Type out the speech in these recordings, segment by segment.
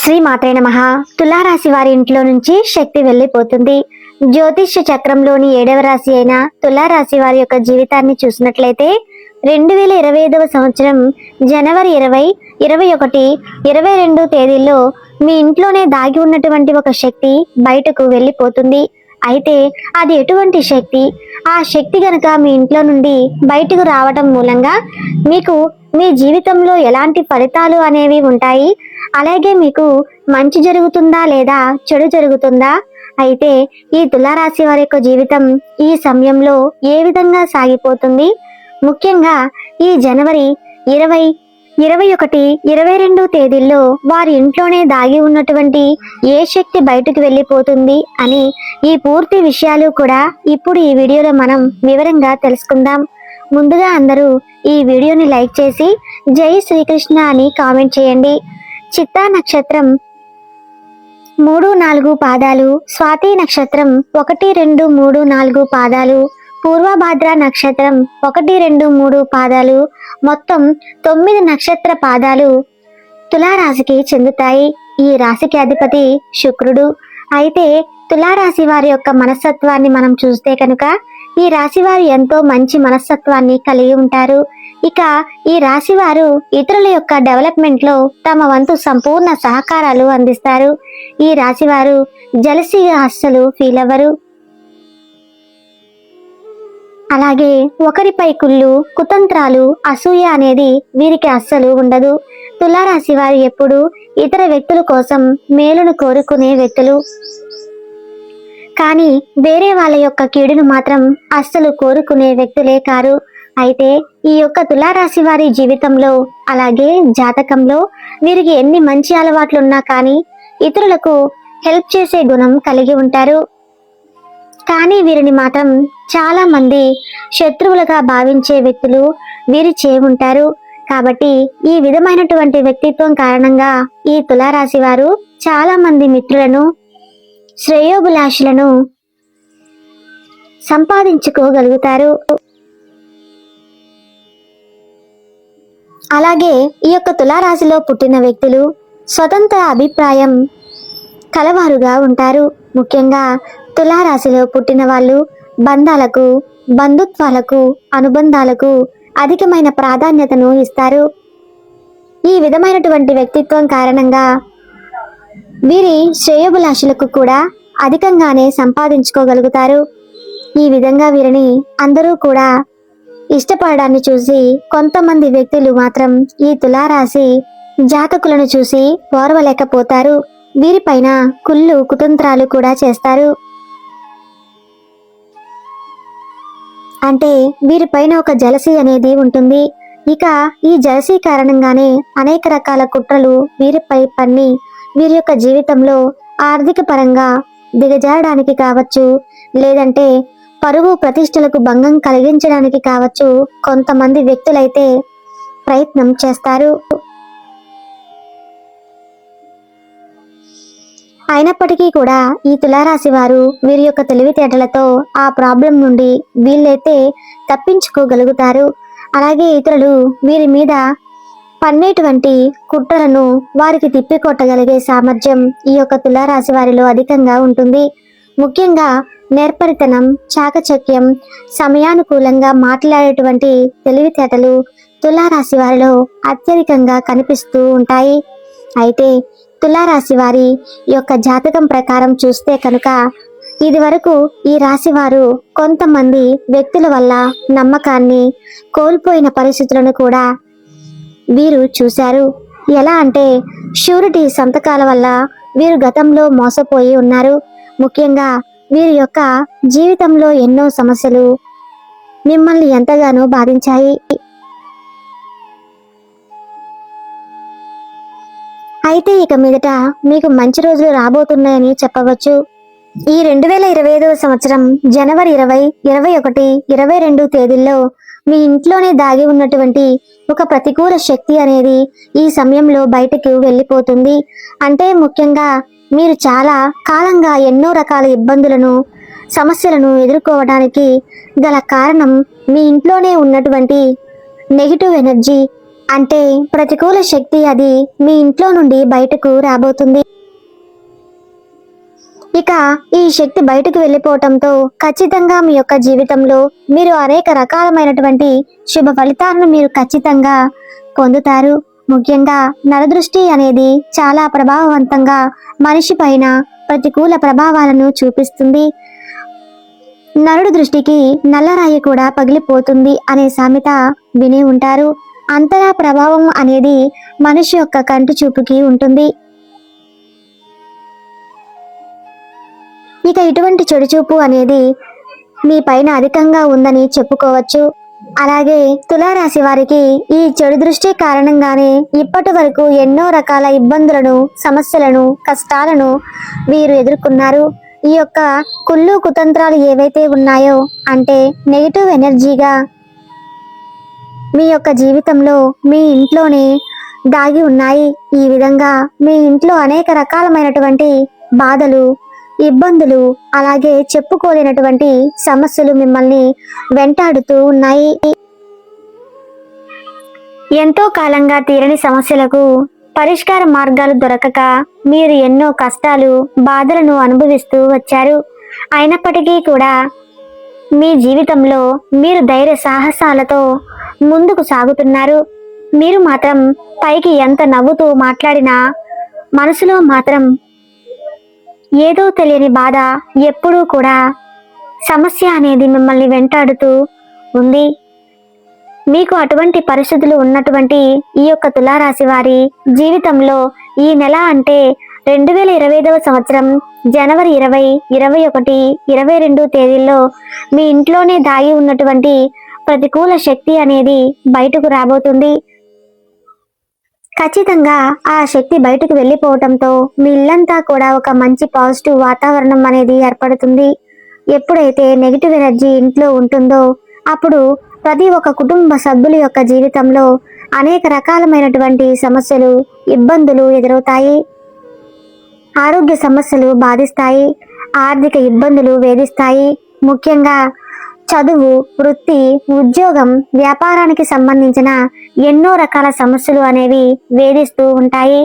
శ్రీ మాత్రే నమః. తులారాశి వారి ఇంట్లో నుంచి శక్తి వెళ్ళిపోతుంది. జ్యోతిష్య చక్రంలోని 7వ రాశి అయిన తులారాశి వారి యొక్క జీవితాన్ని చూసినట్లయితే 2025వ సంవత్సరం జనవరి 20, 21, 22 తేదీల్లో మీ ఇంట్లోనే దాగి ఉన్నటువంటి ఒక శక్తి బయటకు వెళ్ళిపోతుంది. అయితే అది ఎటువంటి శక్తి? ఆ శక్తి గనక మీ ఇంట్లో నుండి బయటకు రావటం మూలంగా మీకు మీ జీవితంలో ఎలాంటి ఫలితాలు అనేవి ఉంటాయి, అలాగే మీకు మంచి జరుగుతుందా లేదా చెడు జరుగుతుందా? అయితే ఈ తులారాశి వారి యొక్క జీవితం ఈ సమయంలో ఏ విధంగా సాగిపోతుంది? ముఖ్యంగా ఈ జనవరి 20, 21, 22 తేదీల్లో వారి ఇంట్లోనే దాగి ఉన్నటువంటి ఏ శక్తి బయటకు వెళ్ళిపోతుంది అని ఈ పూర్తి విషయాలు కూడా ఇప్పుడు ఈ వీడియోలో మనం వివరంగా తెలుసుకుందాం. ముందుగా అందరూ ఈ వీడియోని లైక్ చేసి జై శ్రీకృష్ణ అని కామెంట్ చేయండి. చిత్తా నక్షత్రం 3, 4 పాదాలు, స్వాతి నక్షత్రం 1, 2, 3, 4 పాదాలు, పూర్వభాద్ర నక్షత్రం 1, 2, 3 పాదాలు, మొత్తం 9 నక్షత్ర పాదాలు తులారాశికి చెందుతాయి. ఈ రాశికి అధిపతి శుక్రుడు. అయితే తులారాశి వారి యొక్క మనస్తత్వాన్ని మనం చూస్తే కనుక ఈ రాశి వారు ఎంతో మంచి మనస్తత్వాన్ని కలిగి ఉంటారు. ఇక ఈ రాశి వారు ఇతరుల యొక్క డెవలప్మెంట్ లో తమ వంతు సంపూర్ణ సహకారాలు అందిస్తారు. ఈ రాశి వారు జలసీగా అస్సలు ఫీల్ అవ్వరు. అలాగే ఒకరిపై కుళ్ళు, కుతంత్రాలు, అసూయ అనేది వీరికి అస్సలు ఉండదు. తులారాశి వారు ఎప్పుడు ఇతర వ్యక్తుల కోసం మేలును కోరుకునే వ్యక్తులు, కానీ వేరే వాళ్ళ యొక్క కీడును మాత్రం అస్సలు కోరుకునే వ్యక్తులే కారు. అయితే ఈ యొక్క తులారాశి వారి జీవితంలో అలాగే జాతకంలో వీరికి ఎన్ని మంచి అలవాట్లున్నా కానీ ఇతరులకు హెల్ప్ చేసే గుణం కలిగి ఉంటారు. కానీ వీరిని మాత్రం చాలా మంది శత్రువులుగా భావించే వ్యక్తులు వీరి ఉంటారు. కాబట్టి ఈ విధమైనటువంటి వ్యక్తిత్వం కారణంగా ఈ తులారాశి వారు చాలా మంది మిత్రులను, శ్రేయోభిలాషులను సంపాదించుకోగలుగుతారు. అలాగే ఈ యొక్క తులారాశిలో పుట్టిన వ్యక్తులు స్వతంత్ర అభిప్రాయం కలవారుగా ఉంటారు. ముఖ్యంగా తులారాశిలో పుట్టిన వాళ్ళు బంధాలకు, బంధుత్వాలకు, అనుబంధాలకు అధికమైన ప్రాధాన్యతను ఇస్తారు. ఈ విధమైనటువంటి వ్యక్తిత్వం కారణంగా వీరి శ్రేయోభిలాషులకు కూడా అధికంగానే సంపాదించుకోగలుగుతారు. ఈ విధంగా వీరిని అందరూ కూడా ఇష్టపడడాన్ని చూసి కొంతమంది వ్యక్తులు మాత్రం ఈ తులారాశి జాతకులను చూసి ఓర్వలేకపోతారు. వీరిపైన కుళ్ళు, కుతంత్రాలు కూడా చేస్తారు. అంటే వీరిపైన ఒక జలసీ అనేది ఉంటుంది. ఇక ఈ జలసీ కారణంగానే అనేక రకాల కుట్రలు వీరిపై పన్ని వీరి యొక్క జీవితంలో ఆర్థిక పరంగా దిగజారడానికి కావచ్చు, లేదంటే పరువు ప్రతిష్టలకు భంగం కలిగించడానికి కావచ్చు, కొంతమంది వ్యక్తులైతే ప్రయత్నం చేస్తారు. అయినప్పటికీ కూడా ఈ తులారాశి వారు వీరి యొక్క తెలివితేటలతో ఆ ప్రాబ్లం నుండి వీళ్ళైతే తప్పించుకోగలుగుతారు. అలాగే ఇతరులు వీరి మీద పన్నేటువంటి కుట్రలను వారికి తిప్పికొట్టగలిగే సామర్థ్యం ఈ యొక్క తులారాశి వారిలో అధికంగా ఉంటుంది. ముఖ్యంగా నేర్పరితనం, చాకచక్యం, సమయానుకూలంగా మాట్లాడేటువంటి తెలివితేటలు తులారాశి వారిలో అత్యధికంగా కనిపిస్తూ ఉంటాయి. అయితే తులారాశి వారి యొక్క జాతకం ప్రకారం చూస్తే కనుక ఇది వరకు ఈ రాశి వారు కొంతమంది వ్యక్తుల వల్ల నమ్మకాన్ని కోల్పోయిన పరిస్థితులను కూడా వీరు చూశారు. ఎలా అంటే షూరిటీ సంతకాల వల్ల వీరు గతంలో మోసపోయి ఉన్నారు. ముఖ్యంగా వీరి యొక్క జీవితంలో ఎన్నో సమస్యలు మిమ్మల్ని ఎంతగానో బాధించాయి. అయితే ఇక మీదట మీకు మంచి రోజులు రాబోతున్నాయని చెప్పవచ్చు. ఈ 2025వ సంవత్సరం జనవరి 20, 21, 22 తేదీల్లో మీ ఇంట్లోనే దాగి ఉన్నటువంటి ఒక ప్రతికూల శక్తి అనేది ఈ సమయంలో బయటకు వెళ్ళిపోతుంది. అంటే ముఖ్యంగా మీరు చాలా కాలంగా ఎన్నో రకాల ఇబ్బందులను, సమస్యలను ఎదుర్కోవడానికి గల కారణం మీ ఇంట్లోనే ఉన్నటువంటి నెగిటివ్ ఎనర్జీ, అంటే ప్రతికూల శక్తి అది మీ ఇంట్లో నుండి బయటకు రాబోతుంది. ఇక ఈ శక్తి బయటకు వెళ్ళిపోవటంతో ఖచ్చితంగా మీ యొక్క జీవితంలో మీరు అనేక రకాలమైనటువంటి శుభ ఫలితాలను మీరు ఖచ్చితంగా పొందుతారు. ముఖ్యంగా నరదృష్టి అనేది చాలా ప్రభావవంతంగా మనిషి పైన ప్రతికూల ప్రభావాలను చూపిస్తుంది. నరుడు దృష్టికి నల్లరాయి కూడా పగిలిపోతుంది అనే సామెత విని ఉంటారు. అంతరా ప్రభావం అనేది మనిషి యొక్క కంటి చూపుకి ఉంటుంది. ఇక ఇటువంటి చెడుచూపు అనేది మీ పైన అధికంగా ఉందని చెప్పుకోవచ్చు. అలాగే తులారాశి వారికి ఈ చెడు దృష్టి కారణంగానే ఇప్పటి వరకు ఎన్నో రకాల ఇబ్బందులను, సమస్యలను, కష్టాలను వీరు ఎదుర్కొన్నారు. ఈ యొక్క కుళ్ళు కుతంత్రాలు ఏవైతే ఉన్నాయో అంటే నెగిటివ్ ఎనర్జీగా మీ యొక్క జీవితంలో మీ ఇంట్లోనే దాగి ఉన్నాయి. ఈ విధంగా మీ ఇంట్లో అనేక రకాలమైనటువంటి బాధలు, ఇబ్బందులు, అలాగే చెప్పుకోలేనటువంటి సమస్యలు మిమ్మల్ని వెంటాడుతూ ఉన్నాయి. ఎంతో కాలంగా తీరని సమస్యలకు పరిష్కార మార్గాలు దొరకక మీరు ఎన్నో కష్టాలు, బాధలను అనుభవిస్తూ వచ్చారు. అయినప్పటికీ కూడా మీ జీవితంలో మీరు ధైర్య సాహసాలతో ముందుకు సాగుతున్నారు. మీరు మాత్రం పైకి ఎంత నవ్వుతూ మాట్లాడినా మనసులో మాత్రం ఏదో తెలియని బాధ, ఎప్పుడూ కూడా సమస్య అనేది మిమ్మల్ని వెంటాడుతూ ఉంది. మీకు అటువంటి పరిస్థితులు ఉన్నటువంటి ఈ యొక్క తులారాశి వారి జీవితంలో ఈ నెల అంటే 2025వ సంవత్సరం జనవరి 20, 21, 22 తేదీల్లో మీ ఇంట్లోనే దాగి ఉన్నటువంటి ప్రతికూల శక్తి అనేది బయటకు రాబోతుంది. ఖచ్చితంగా ఆ శక్తి బయటకు వెళ్ళిపోవటంతో మీ ఇల్లంతా కూడా ఒక మంచి పాజిటివ్ వాతావరణం అనేది ఏర్పడుతుంది. ఎప్పుడైతే నెగిటివ్ ఎనర్జీ ఇంట్లో ఉంటుందో అప్పుడు ప్రతి ఒక్క కుటుంబ సభ్యుల యొక్క జీవితంలో అనేక రకాలమైనటువంటి సమస్యలు, ఇబ్బందులు ఎదురవుతాయి. ఆరోగ్య సమస్యలు బాధిస్తాయి, ఆర్థిక ఇబ్బందులు వేధిస్తాయి. ముఖ్యంగా చదువు, వృత్తి, ఉద్యోగం, వ్యాపారానికి సంబంధించిన ఎన్నో రకాల సమస్యలు అనేవి వేధిస్తూ ఉంటాయి.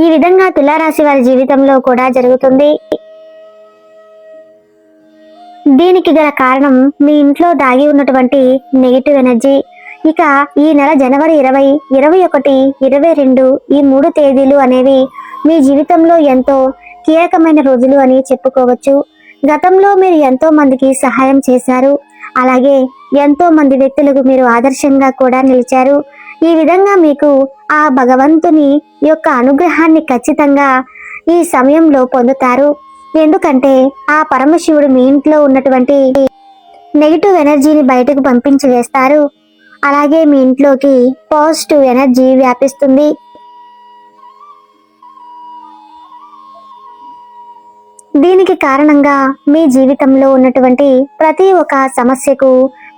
ఈ విధంగా తులారాశి వారి జీవితంలో కూడా జరుగుతుంది. దీనికి గల కారణం మీ ఇంట్లో దాగి ఉన్నటువంటి నెగిటివ్ ఎనర్జీ. ఇక ఈ నెల జనవరి 20, 21, 22 ఈ 3 తేదీలు అనేవి మీ జీవితంలో ఎంతో కీలకమైన రోజులు అని చెప్పుకోవచ్చు. గతంలో మీరు ఎంతో మందికి సహాయం చేశారు. అలాగే ఎంతో మంది వ్యక్తులకు మీరు ఆదర్శంగా కూడా నిలిచారు. ఈ విధంగా మీకు ఆ భగవంతుని యొక్క అనుగ్రహాన్ని ఖచ్చితంగా ఈ సమయంలో పొందుతారు. ఎందుకంటే ఆ పరమశివుడు మీ ఇంట్లో ఉన్నటువంటి నెగిటివ్ ఎనర్జీని బయటకు పంపించి వేస్తారు. అలాగే మీ ఇంట్లోకి పాజిటివ్ ఎనర్జీ వ్యాపిస్తుంది. దీనికి కారణంగా మీ జీవితంలో ఉన్నటువంటి ప్రతి ఒక్క సమస్యకు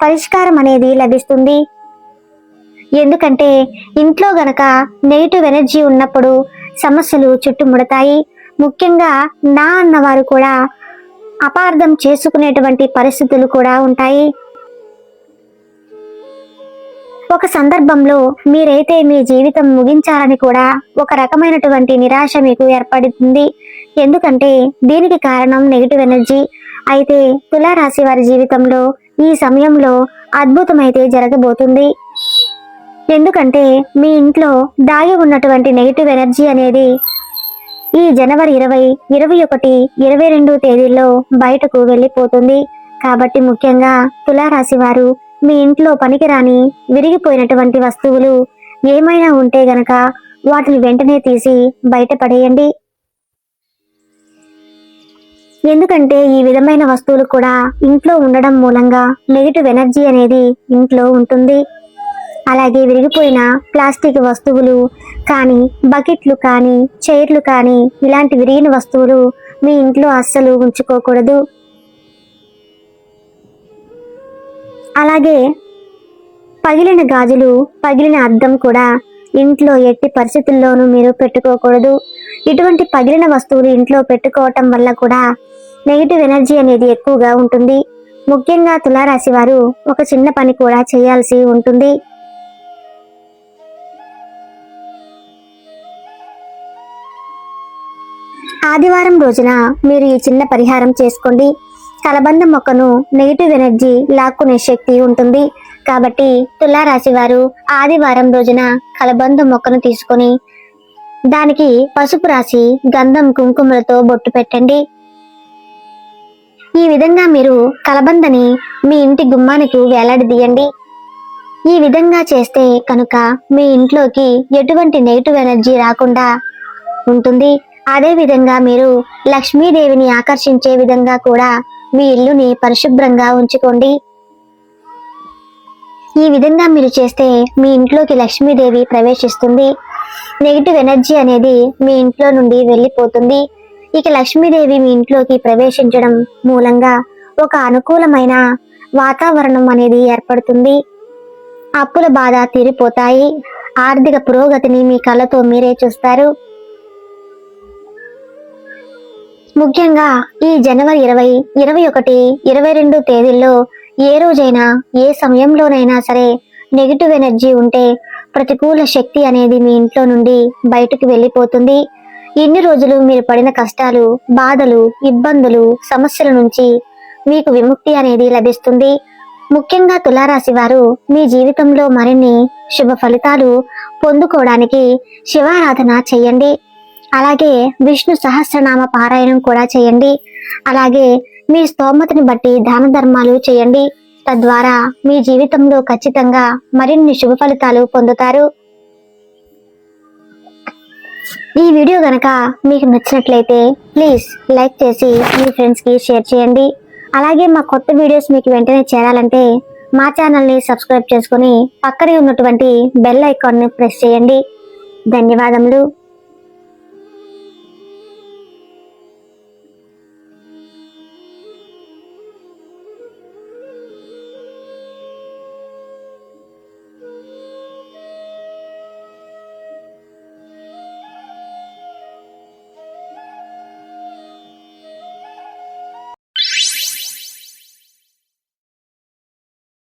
పరిష్కారం అనేది లభిస్తుంది. ఎందుకంటే ఇంట్లో గనక నెగిటివ్ ఎనర్జీ ఉన్నప్పుడు సమస్యలు చుట్టుముడతాయి. ముఖ్యంగా నా అన్నవారు కూడా అపార్థం చేసుకునేటువంటి పరిస్థితులు కూడా ఉంటాయి. ఒక సందర్భంలో మీరైతే మీ జీవితం ముగించాలని కూడా ఒక రకమైనటువంటి నిరాశ మీకు ఏర్పడుతుంది. ఎందుకంటే దీనికి కారణం నెగిటివ్ ఎనర్జీ. అయితే తులారాశి వారి జీవితంలో ఈ సమయంలో అద్భుతమైతే జరగబోతుంది. ఎందుకంటే మీ ఇంట్లో దాగి ఉన్నటువంటి నెగిటివ్ ఎనర్జీ అనేది ఈ జనవరి 20, 21, 22 తేదీల్లో బయటకు వెళ్ళిపోతుంది. కాబట్టి ముఖ్యంగా తులారాశి వారు మీ ఇంట్లో పనికిరాని విరిగిపోయినటువంటి వస్తువులు ఏమైనా ఉంటే గనక వాటిని వెంటనే తీసి బయటపడేయండి. ఎందుకంటే ఈ విధమైన వస్తువులు కూడా ఇంట్లో ఉండడం మూలంగా నెగిటివ్ ఎనర్జీ అనేది ఇంట్లో ఉంటుంది. అలాగే విరిగిపోయిన ప్లాస్టిక్ వస్తువులు కానీ, బకెట్లు కానీ, చైర్లు కానీ ఇలాంటి విరిగిన వస్తువులు మీ ఇంట్లో అస్సలు ఉంచుకోకూడదు. అలాగే పగిలిన గాజులు, పగిలిన అద్దం కూడా ఇంట్లో ఎట్టి పరిస్థితుల్లోనూ మీరు పెట్టుకోకూడదు. ఇటువంటి పగిలిన వస్తువులు ఇంట్లో పెట్టుకోవటం వల్ల కూడా నెగిటివ్ ఎనర్జీ అనేది ఎక్కువగా ఉంటుంది. ముఖ్యంగా తులారాశి వారు ఒక చిన్న పని కూడా చేయాల్సి ఉంటుంది. ఆదివారం రోజున మీరు ఈ చిన్న పరిహారం చేసుకోండి. కలబంద మొక్కను నెగిటివ్ ఎనర్జీ లాక్కునే శక్తి ఉంటుంది కాబట్టి తులారాశి వారు ఆదివారం రోజున కలబంద మొక్కను తీసుకొని దానికి పసుపు రాసి గంధం కుంకుమలతో బొట్టు పెట్టండి. ఈ విధంగా మీరు కలబందని మీ ఇంటి గుమ్మానికి వేలాడదీయండి. ఈ విధంగా చేస్తే కనుక మీ ఇంట్లోకి ఎటువంటి నెగిటివ్ ఎనర్జీ రాకుండా ఉంటుంది. అదే విధంగా మీరు లక్ష్మీదేవిని ఆకర్షించే విధంగా కూడా మీ ఇల్లుని పరిశుభ్రంగా ఉంచుకోండి. ఈ విధంగా మీరు చేస్తే మీ ఇంట్లోకి లక్ష్మీదేవి ప్రవేశిస్తుంది. నెగిటివ్ ఎనర్జీ అనేది మీ ఇంట్లో నుండి వెళ్ళిపోతుంది. ఇక లక్ష్మీదేవి మీ ఇంట్లోకి ప్రవేశించడం మూలంగా ఒక అనుకూలమైన వాతావరణం అనేది ఏర్పడుతుంది. అప్పుల బాధ తీరిపోతాయి. ఆర్థిక పురోగతిని మీ కళ్ళతో మీరే చూస్తారు. ముఖ్యంగా ఈ జనవరి 20, 21, 22 తేదీల్లో ఏ రోజైనా ఏ సమయంలోనైనా సరే నెగిటివ్ ఎనర్జీ ఉంటే ప్రతికూల శక్తి అనేది మీ ఇంట్లో నుండి బయటకు వెళ్ళిపోతుంది. ఇన్ని రోజులు మీరు పడిన కష్టాలు, బాధలు, ఇబ్బందులు, సమస్యల నుంచి మీకు విముక్తి అనేది లభిస్తుంది. ముఖ్యంగా తులారాశి వారు మీ జీవితంలో మరిన్ని శుభ ఫలితాలు పొందుకోవడానికి శివారాధన చేయండి. అలాగే విష్ణు సహస్రనామ పారాయణం కూడా చేయండి. అలాగే మీ స్తోమతని బట్టి దాన ధర్మాలు చేయండి. తద్వారా మీ జీవితంలో ఖచ్చితంగా మరిన్ని శుభ ఫలితాలు పొందుతారు. ఈ వీడియో గనక మీకు నచ్చినట్లయితే ప్లీజ్ లైక్ చేసి మీ ఫ్రెండ్స్కి షేర్ చేయండి. అలాగే మా కొత్త వీడియోస్ మీకు వెంటనే చేరాలంటే మా ఛానల్ని సబ్స్క్రైబ్ చేసుకుని పక్కనే ఉన్నటువంటి బెల్ ఐకాన్ని ప్రెస్ చేయండి. ధన్యవాదములు.